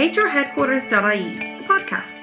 hrheadquarters.ie, the podcast.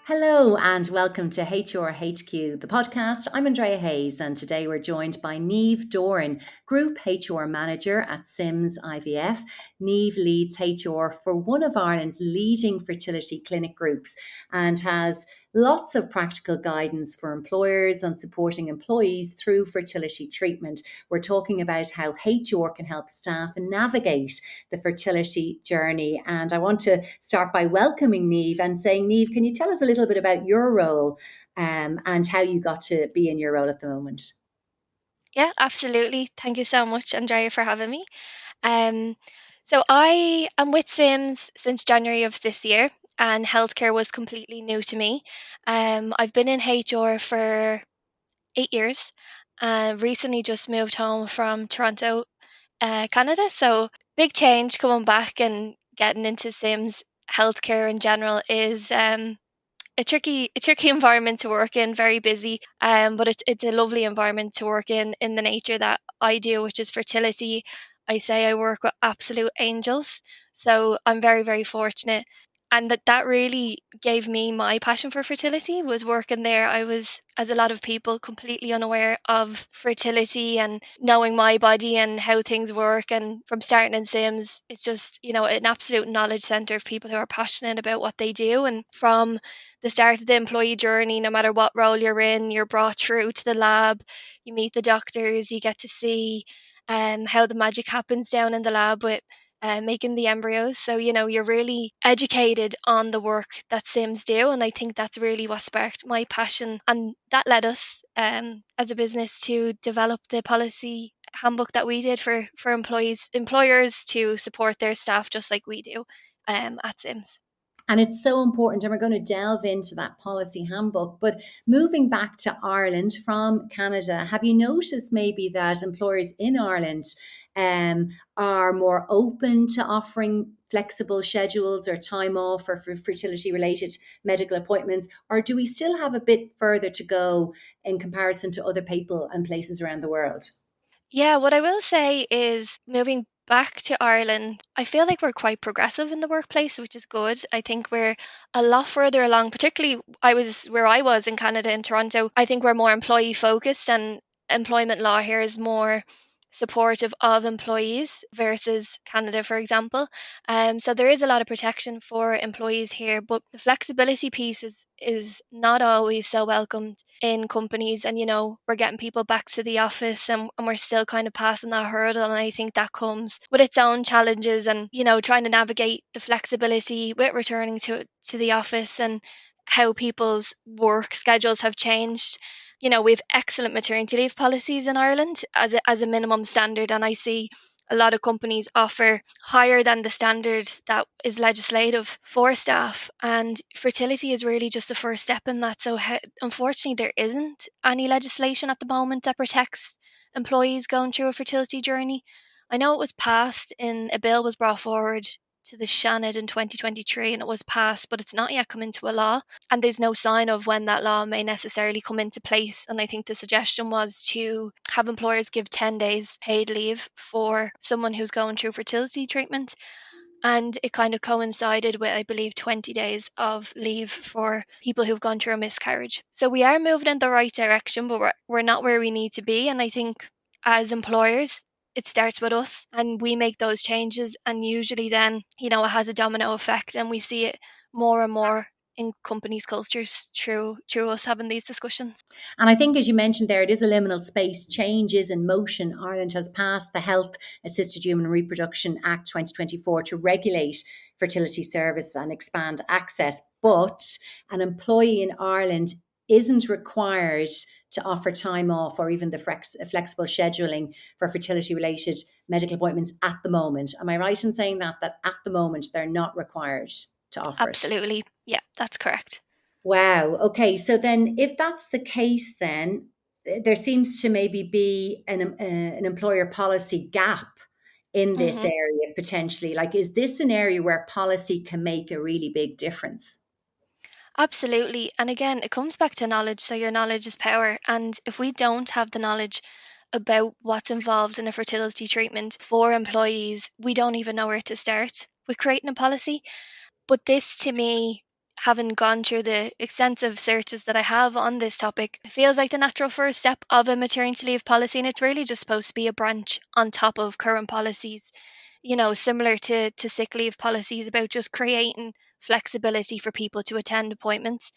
Hello and welcome to HR HQ, the podcast. I'm Andrea Hayes and today we're joined by Niamh Doran, Group HR Manager at Sims IVF. Niamh leads HR for one of Ireland's leading fertility clinic groups and has lots of practical guidance for employers on supporting employees through fertility treatment. We're talking about how HR can help staff navigate the fertility journey. And I want to start by welcoming Niamh and saying, Niamh, can you tell us a little bit about your role and how you got to be in your role at the moment? Yeah, absolutely. Thank you so much, Andrea, for having me. So I am with Sims since January of this year, and healthcare was completely new to me. I've been in HR for 8 years, and recently just moved home from Toronto, Canada. So big change coming back and getting into Sims. Healthcare in general is a tricky environment to work in, very busy, but it's a lovely environment to work in the nature that I do, which is fertility. I say I work with absolute angels, so I'm very, very fortunate. And that really gave me my passion for fertility, was working there. I was, as a lot of people, completely unaware of fertility and knowing my body and how things work. And from starting in Sims, it's just, an absolute knowledge center of people who are passionate about what they do. And from the start of the employee journey, no matter what role you're in, you're brought through to the lab, you meet the doctors, you get to see how the magic happens down in the lab with making the embryos. So, you're really educated on the work that Sims do. And I think that's really what sparked my passion. And that led us as a business to develop the policy handbook that we did for employers to support their staff just like we do at Sims. And it's so important, and we're going to delve into that policy handbook. But moving back to Ireland from Canada, have you noticed maybe that employers in Ireland are more open to offering flexible schedules or time off or for fertility related medical appointments? Or do we still have a bit further to go in comparison to other people and places around the world? Yeah, what I will say is, moving back to Ireland, I feel like we're quite progressive in the workplace, which is good. I think we're a lot further along, particularly where I was in Canada, in Toronto. I think we're more employee focused, and employment law here is more supportive of employees versus Canada, for example. So there is a lot of protection for employees here, but the flexibility piece is not always so welcomed in companies. And we're getting people back to the office, and we're still kind of passing that hurdle. And I think that comes with its own challenges, and trying to navigate the flexibility with returning to the office and how people's work schedules have changed. We have excellent maternity leave policies in Ireland as a minimum standard, and I see a lot of companies offer higher than the standard that is legislative for staff. And fertility is really just the first step in that. So unfortunately, there isn't any legislation at the moment that protects employees going through a fertility journey. I know it was passed a bill was brought forward to the Shannon in 2023, and it was passed, but it's not yet come into a law. And there's no sign of when that law may necessarily come into place. And I think the suggestion was to have employers give 10 days paid leave for someone who's going through fertility treatment. And it kind of coincided with, I believe, 20 days of leave for people who've gone through a miscarriage. So we are moving in the right direction, but we're not where we need to be. And I think as employers, it starts with us, and we make those changes, and usually then it has a domino effect, and we see it more and more in companies' cultures through us having these discussions. And I think, as you mentioned there, it is a liminal space. Change is in motion. Ireland has passed the Health Assisted Human Reproduction Act 2024 to regulate fertility service and expand access, but an employee in Ireland isn't required to offer time off or even the flexible scheduling for fertility related medical appointments at the moment. Am I right in saying that at the moment they're not required to offer Absolutely. it? Yeah, that's correct. Wow. Okay. So then if that's the case, then there seems to maybe be an employer policy gap in this area potentially. Like, is this an area where policy can make a really big difference? Absolutely. And again, it comes back to knowledge. So your knowledge is power. And if we don't have the knowledge about what's involved in a fertility treatment for employees, we don't even know where to start with creating a policy. But this, to me, having gone through the extensive searches that I have on this topic, feels like the natural first step of a maternity leave policy. And it's really just supposed to be a branch on top of current policies, similar to sick leave policies, about just creating flexibility for people to attend appointments.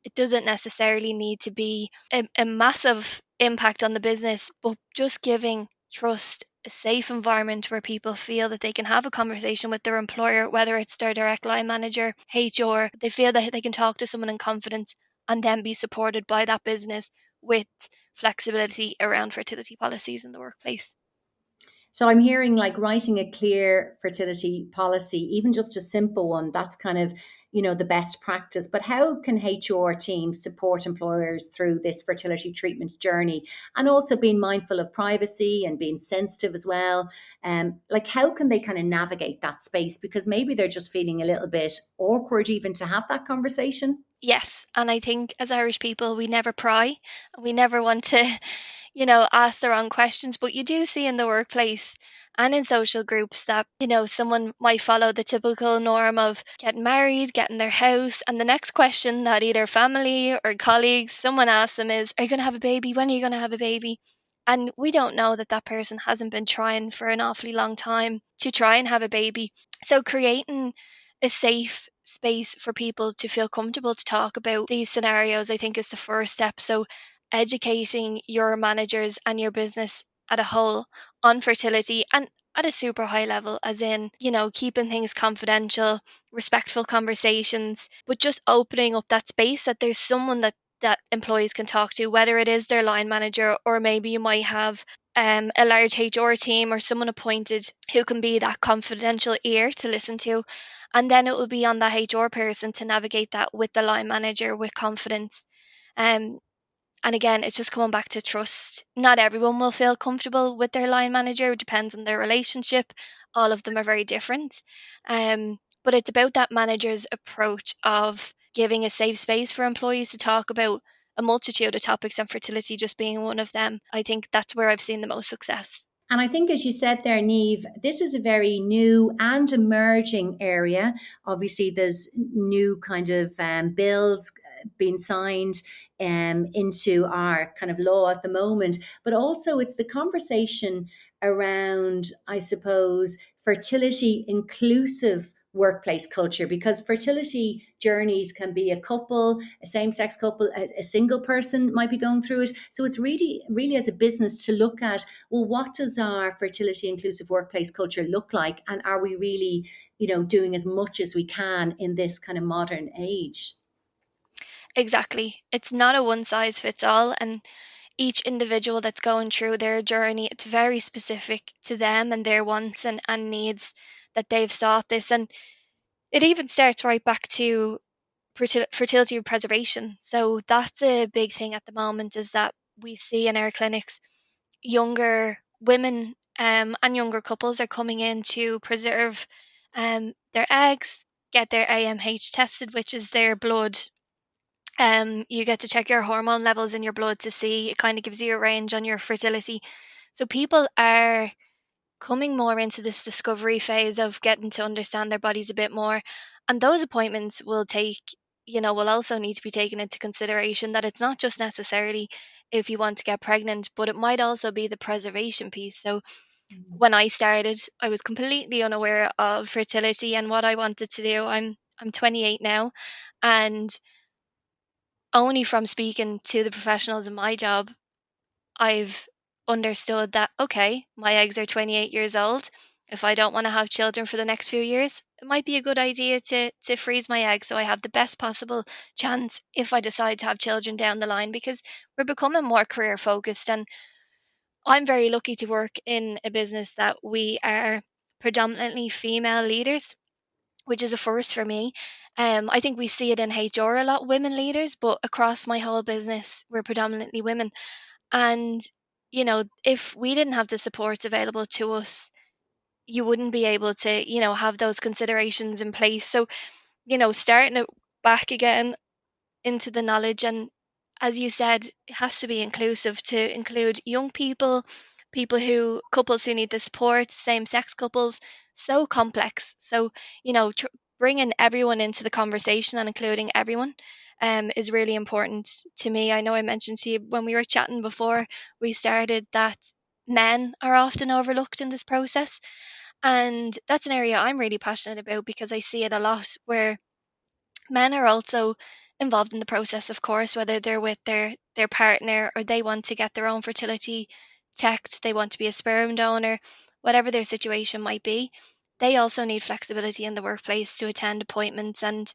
It doesn't necessarily need to be a massive impact on the business, but just giving trust, a safe environment where people feel that they can have a conversation with their employer, whether it's their direct line manager, HR, they feel that they can talk to someone in confidence and then be supported by that business with flexibility around fertility policies in the workplace. So I'm hearing like writing a clear fertility policy, even just a simple one, that's kind of, the best practice. But how can HR teams support employers through this fertility treatment journey, and also being mindful of privacy and being sensitive as well? Like how can they kind of navigate that space? Because maybe they're just feeling a little bit awkward even to have that conversation. Yes, and I think as Irish people, we never pry. We never want to, ask the wrong questions. But you do see in the workplace and in social groups that, someone might follow the typical norm of getting married, getting their house. And the next question that either family or colleagues, someone asks them is, are you going to have a baby? When are you going to have a baby? And we don't know that that person hasn't been trying for an awfully long time to try and have a baby. So creating a safe space for people to feel comfortable to talk about these scenarios, I think, is the first step. So educating your managers and your business at a whole on fertility, and at a super high level, as in, keeping things confidential, respectful conversations, but just opening up that space that there's someone that employees can talk to, whether it is their line manager, or maybe you might have a large HR team or someone appointed who can be that confidential ear to listen to. And then it will be on that HR person to navigate that with the line manager with confidence. Um, and again, it's just coming back to trust. Not everyone will feel comfortable with their line manager. It depends on their relationship. All of them are very different. But it's about that manager's approach of giving a safe space for employees to talk about a multitude of topics, and fertility just being one of them. I think that's where I've seen the most success. And I think, as you said there, Niamh, this is a very new and emerging area. Obviously, there's new kind of bills being signed into our kind of law at the moment. But also, it's the conversation around, I suppose, fertility inclusive workplace culture, because fertility journeys can be a couple, a same-sex couple, a single person might be going through it. So it's really as a business to look at, well, what does our fertility inclusive workplace culture look like, and are we really doing as much as we can in this kind of modern age? Exactly. It's not a one size fits all. And each individual that's going through their journey, it's very specific to them and their wants and needs that they've sought this. And it even starts right back to fertility preservation. So that's a big thing at the moment, is that we see in our clinics younger women and younger couples are coming in to preserve their eggs, get their AMH tested, which is their blood. You get to check your hormone levels in your blood to see, it kind of gives you a range on your fertility. So people are coming more into this discovery phase of getting to understand their bodies a bit more. And those appointments will also need to be taken into consideration, that it's not just necessarily if you want to get pregnant, but it might also be the preservation piece. So when I started, I was completely unaware of fertility and what I wanted to do. I'm 28 now, and only from speaking to the professionals in my job, I've understood that, okay, my eggs are 28 years old. If I don't want to have children for the next few years, it might be a good idea to freeze my eggs so I have the best possible chance if I decide to have children down the line, because we're becoming more career focused. And I'm very lucky to work in a business that we are predominantly female leaders, which is a first for me. I think we see it in HR a lot, women leaders, but across my whole business, we're predominantly women. And, if we didn't have the supports available to us, you wouldn't be able to, have those considerations in place. So, starting it back again into the knowledge and as you said, it has to be inclusive to include young people, couples who need the support, same sex couples. So complex. So, bringing everyone into the conversation and including everyone is really important to me. I know I mentioned to you when we were chatting before we started that men are often overlooked in this process. And that's an area I'm really passionate about because I see it a lot where men are also involved in the process, of course, whether they're with their partner or they want to get their own fertility checked, they want to be a sperm donor, whatever their situation might be. They also need flexibility in the workplace to attend appointments, and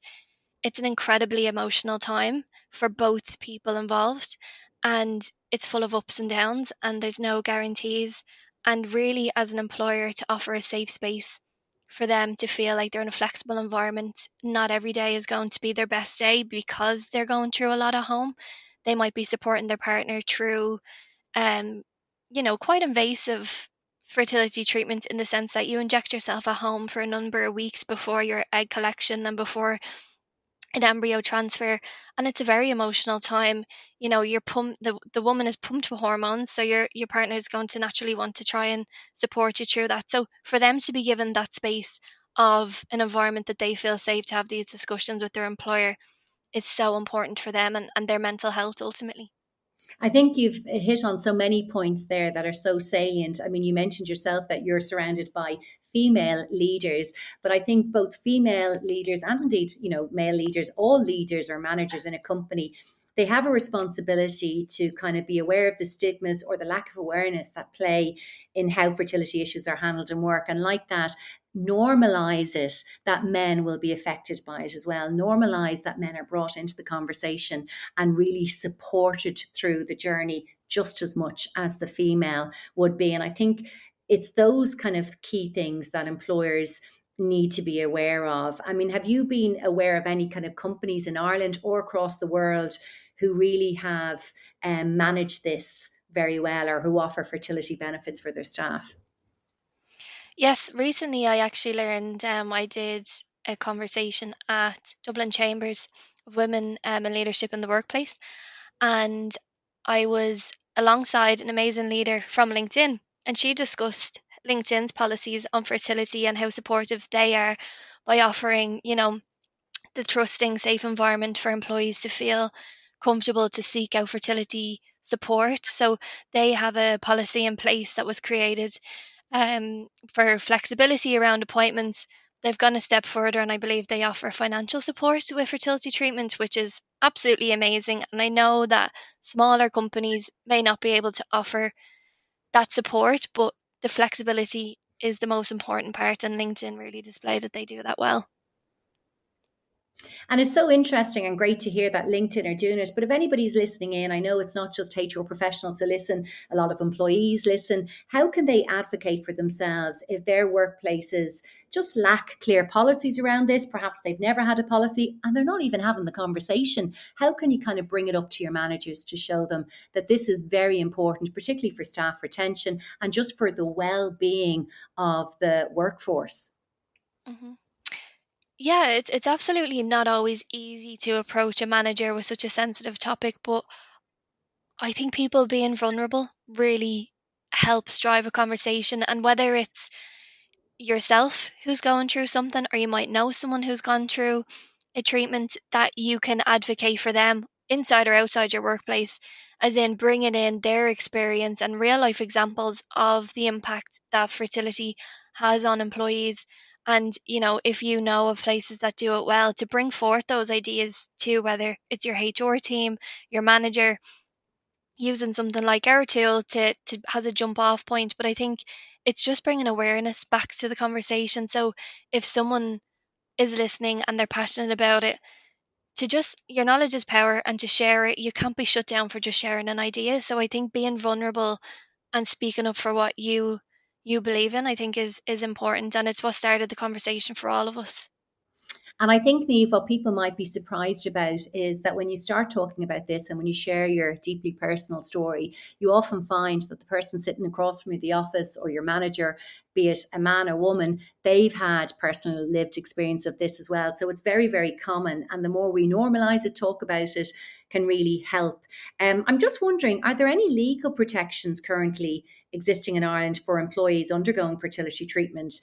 it's an incredibly emotional time for both people involved, and it's full of ups and downs, and there's no guarantees. And really, as an employer, to offer a safe space for them to feel like they're in a flexible environment. Not every day is going to be their best day because they're going through a lot at home. They might be supporting their partner through, um, quite invasive fertility treatment, in the sense that you inject yourself at home for a number of weeks before your egg collection and before an embryo transfer, and it's a very emotional time. You're pumped, the woman is pumped with hormones, so your partner is going to naturally want to try and support you through that. So for them to be given that space of an environment that they feel safe to have these discussions with their employer is so important for them and their mental health ultimately. I think you've hit on so many points there that are so salient. I mean, you mentioned yourself that you're surrounded by female leaders, but I think both female leaders and indeed, male leaders, all leaders or managers in a company, they have a responsibility to kind of be aware of the stigmas or the lack of awareness that play in how fertility issues are handled in work. And like that, normalize it that men will be affected by it as well. Normalize that men are brought into the conversation and really supported through the journey just as much as the female would be. And I think it's those kind of key things that employers need to be aware of. I mean, have you been aware of any kind of companies in Ireland or across the world who really have managed this very well or who offer fertility benefits for their staff? Yes, recently I actually learned, I did a conversation at Dublin Chambers of Women in Leadership in the Workplace, and I was alongside an amazing leader from LinkedIn, and she discussed LinkedIn's policies on fertility and how supportive they are by offering, the trusting, safe environment for employees to feel comfortable to seek out fertility support. So they have a policy in place that was created for flexibility around appointments. They've gone a step further, and I believe they offer financial support with fertility treatment, which is absolutely amazing. And I know that smaller companies may not be able to offer that support, but the flexibility is the most important part, and LinkedIn really display that they do that well. And it's so interesting and great to hear that LinkedIn are doing it. But if anybody's listening in, I know it's not just HR professionals who listen, a lot of employees listen. How can they advocate for themselves if their workplaces just lack clear policies around this? Perhaps they've never had a policy and they're not even having the conversation. How can you kind of bring it up to your managers to show them that this is very important, particularly for staff retention and just for the well being of the workforce? hmm Yeah, it's absolutely not always easy to approach a manager with such a sensitive topic, but I think people being vulnerable really helps drive a conversation. And whether it's yourself who's going through something, or you might know someone who's gone through a treatment, that you can advocate for them inside or outside your workplace, as in bringing in their experience and real life examples of the impact that fertility has on employees. And, if you know of places that do it well, to bring forth those ideas to whether it's your HR team, your manager, using something like our tool to has a jump off point. But I think it's just bringing awareness back to the conversation. So if someone is listening and they're passionate about it, to just, your knowledge is power, and to share it, you can't be shut down for just sharing an idea. So I think being vulnerable and speaking up for what you believe in, I think is important, and it's what started the conversation for all of us. And I think, Niamh, what people might be surprised about is that when you start talking about this and when you share your deeply personal story, you often find that the person sitting across from you, the office or your manager, be it a man or woman, they've had personal lived experience of this as well. So it's very, very common. And the more we normalize it, talk about it, can really help. I'm just wondering, are there any legal protections currently existing in Ireland for employees undergoing fertility treatment,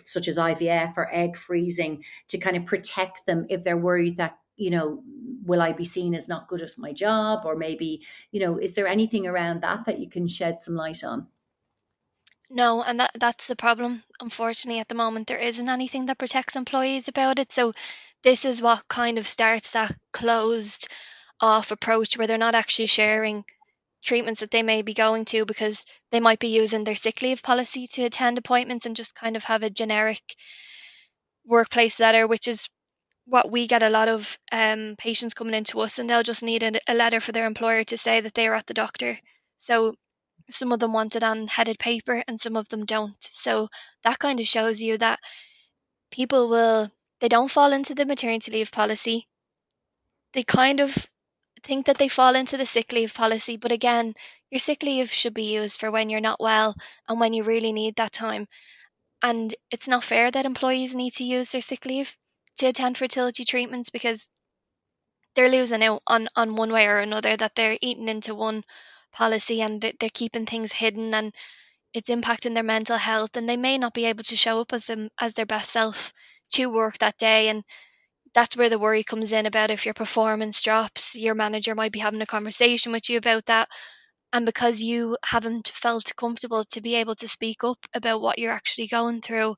such as IVF or egg freezing, to kind of protect them if they're worried that, will I be seen as not good at my job? Or maybe, is there anything around that that you can shed some light on? No, and that's the problem. Unfortunately, at the moment, there isn't anything that protects employees about it. So this is what kind of starts that closed off approach where they're not actually sharing treatments that they may be going to, because they might be using their sick leave policy to attend appointments and just kind of have a generic workplace letter, which is what we get a lot of patients coming into us, and they'll just need a letter for their employer to say that they are at the doctor. So some of them want it on headed paper and some of them don't. So that kind of shows you that people will, they don't fall into the maternity leave policy. They kind of think that they fall into the sick leave policy, but again, your sick leave should be used for when you're not well and when you really need that time. And it's not fair that employees need to use their sick leave to attend fertility treatments, because they're losing out on one way or another, that they're eating into one policy and they're keeping things hidden, and it's impacting their mental health, and they may not be able to show up as their best self to work that day. And that's where the worry comes in about if your performance drops, your manager might be having a conversation with you about that. And because you haven't felt comfortable to be able to speak up about what you're actually going through,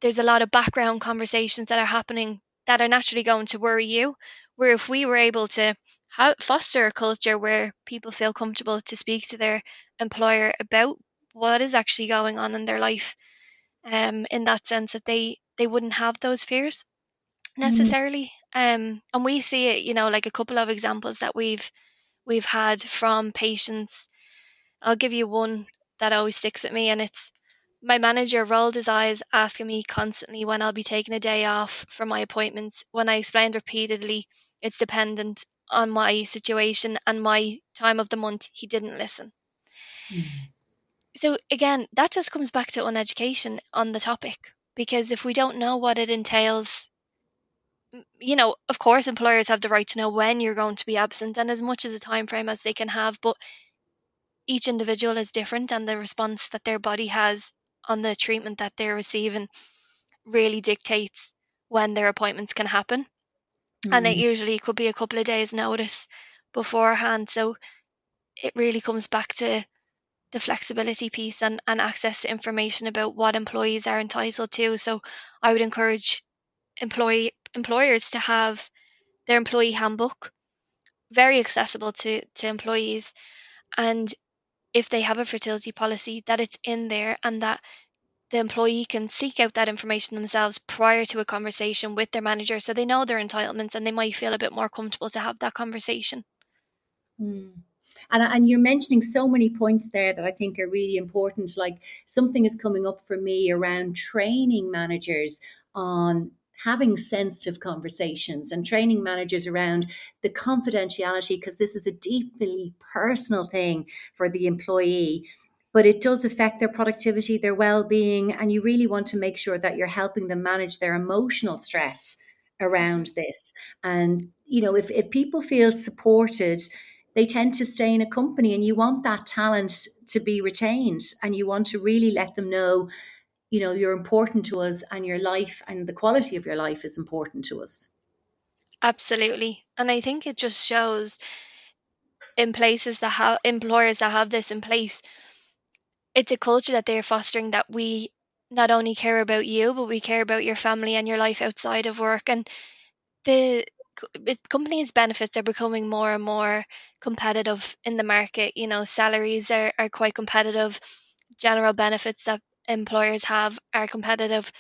there's a lot of background conversations that are happening that are naturally going to worry you. Where if we were able to foster a culture where people feel comfortable to speak to their employer about what is actually going on in their life, in that sense that they wouldn't have those fears Mm. necessarily. And we see it, like a couple of examples that we've had from patients. I'll give you one that always sticks with me, and it's my manager rolled his eyes, asking me constantly when I'll be taking a day off from my appointments. When I explained repeatedly it's dependent on my situation and my time of the month, he didn't listen. Mm. So again, that just comes back to uneducation on the topic, because if we don't know what it entails, of course employers have the right to know when you're going to be absent and as much as a time frame as they can have, but each individual is different, and the response that their body has on the treatment that they're receiving really dictates when their appointments can happen. And it Mm. usually could be a couple of days notice beforehand. So it really comes back to the flexibility piece and access to information about what employees are entitled to. So I would encourage employers to have their employee handbook very accessible to employees, and if they have a fertility policy, that it's in there and that the employee can seek out that information themselves prior to a conversation with their manager, so they know their entitlements and they might feel a bit more comfortable to have that conversation. Mm. And you're mentioning so many points there that I think are really important. Like, something is coming up for me around training managers on having sensitive conversations and training managers around the confidentiality, because this is a deeply personal thing for the employee. But it does affect their productivity, their well being, and you really want to make sure that you're helping them manage their emotional stress Mhm. around this. And, if people feel supported, they tend to stay in a company, and you want that talent to be retained, and you want to really let them know, you're important to us, and your life and the quality of your life is important to us. Absolutely. And I think it just shows in places that have employers that have this in place, it's a culture that they're fostering, that we not only care about you, but we care about your family and your life outside of work. And the companies' benefits are becoming more and more competitive in the market. Salaries are quite competitive. General benefits that employers have are competitive.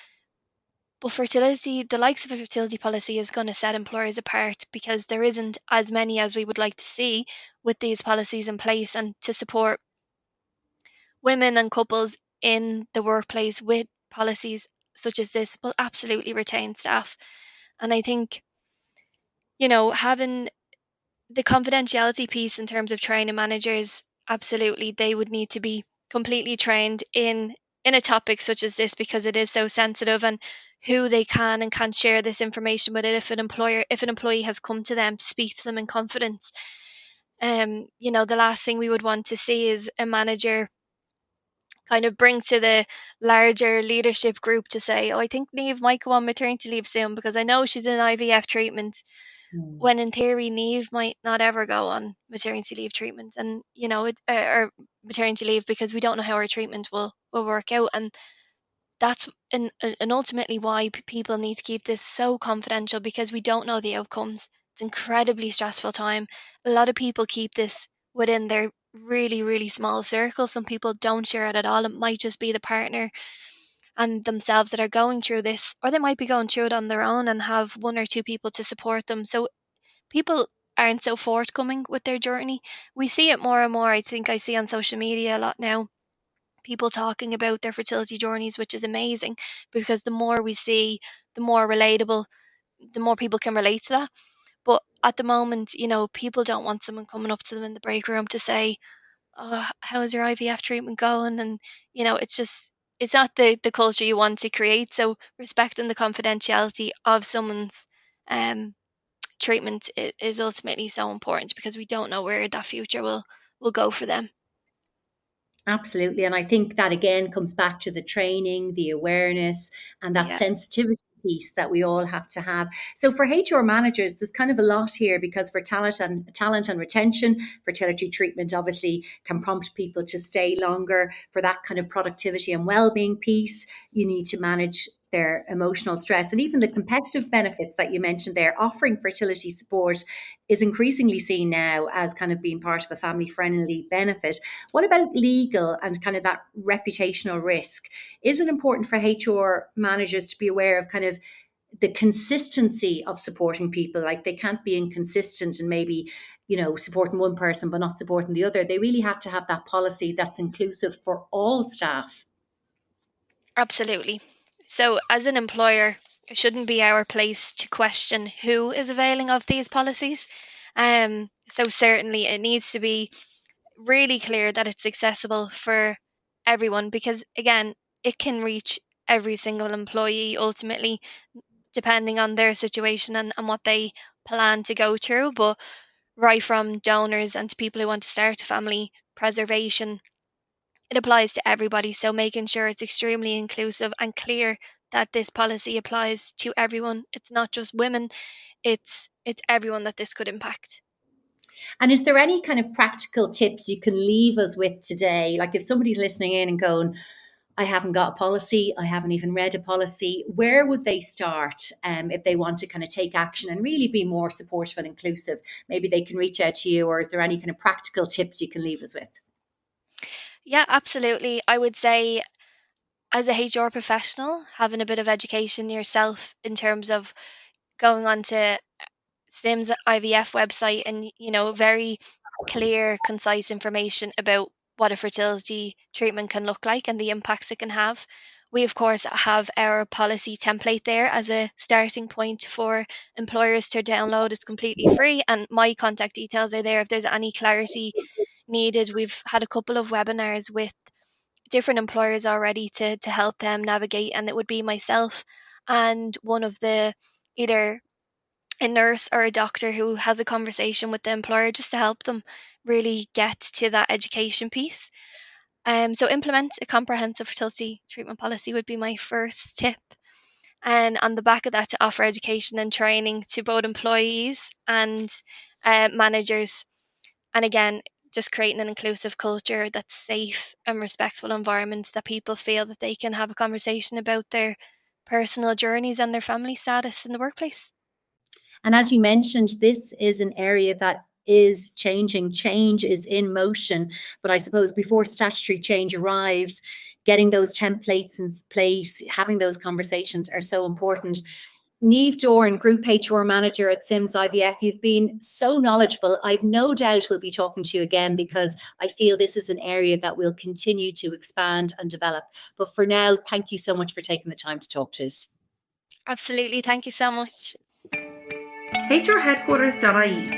But fertility, the likes of a fertility policy is going to set employers apart, because there isn't as many as we would like to see with these policies in place, and to support women and couples in the workplace with policies such as this will absolutely retain staff. And I think, having the confidentiality piece in terms of training managers, absolutely, they would need to be completely trained in a topic such as this, because it is so sensitive, and who they can and can't share this information with. It if an employee has come to them to speak to them in confidence, the last thing we would want to see is a manager kind of bring to the larger leadership group to say, oh, I think Niamh might go on maternity leave soon because I know she's in IVF treatment, Mm. when in theory Niamh might not ever go on maternity leave treatment, and or maternity leave, because we don't know how her treatment will work out. And that's and ultimately why people need to keep this so confidential, because we don't know the outcomes. It's incredibly stressful time. A lot of people keep this within their really, really small circle. Some people don't share it at all. It might just be the partner and themselves that are going through this, or they might be going through it on their own and have one or two people to support them. So people aren't so forthcoming with their journey. We see it more and more. I think I see on social media a lot now, people talking about their fertility journeys, which is amazing, because the more we see, the more relatable, the more people can relate to that. But at the moment, people don't want someone coming up to them in the break room to say, oh, how is your IVF treatment going? And, it's just, it's not the culture you want to create. So respecting the confidentiality of someone's um, treatment is ultimately so important, because we don't know where that future will go for them. Absolutely. And I think that again comes back to the training, the awareness, and that Yeah, sensitivity piece that we all have to have. So for HR managers, there's kind of a lot here, because for talent and retention, fertility treatment obviously can prompt people to stay longer. For that kind of productivity and well-being piece, you need to manage their emotional stress, and even the competitive benefits that you mentioned there. Offering fertility support is increasingly seen now as kind of being part of a family friendly benefit. What about legal and kind of that reputational risk? Is it important for HR managers to be aware of kind of the consistency of supporting people? Like, they can't be inconsistent and maybe, supporting one person but not supporting the other. They really have to have that policy that's inclusive for all staff. absolutely. So, as an employer, it shouldn't be our place to question who is availing of these policies. So certainly it needs to be really clear that it's accessible for everyone, because again, it can reach every single employee ultimately, depending on their situation and what they plan to go through. But right from donors and to people who want to start a family, preservation, it applies to everybody. So making sure it's extremely inclusive and clear that this policy applies to everyone. It's not just women, it's everyone that this could impact. And is there any kind of practical tips you can leave us with today? Like, if somebody's listening in and going, I haven't got a policy, I haven't even read a policy, where would they start if they want to kind of take action and really be more supportive and inclusive? Maybe they can reach out to you, or is there any kind of practical tips you can leave us with? Yeah, absolutely. I would say, as a HR professional, having a bit of education yourself in terms of going on to Sims IVF website, and very clear, concise information about what a fertility treatment can look like and the impacts it can have. We of course have our policy template there as a starting point for employers to download. It's completely free, and my contact details are there if there's any clarity needed. We've had a couple of webinars with different employers already to help them navigate, and it would be myself and one of the, either a nurse or a doctor, who has a conversation with the employer just to help them really get to that education piece. So implement a comprehensive fertility treatment policy would be my first tip. And on the back of that, to offer education and training to both employees and managers. And again, just creating an inclusive culture that's safe and respectful environment, that people feel that they can have a conversation about their personal journeys and their family status in the workplace. And as you mentioned, this is an area that is changing. Change is in motion. But I suppose before statutory change arrives, getting those templates in place, having those conversations are so important. Niamh Doran, Group HR Manager at Sims IVF, you've been so knowledgeable. I've no doubt we'll be talking to you again, because I feel this is an area that will continue to expand and develop. But for now, thank you so much for taking the time to talk to us. Absolutely. Thank you so much. hrheadquarters.ie.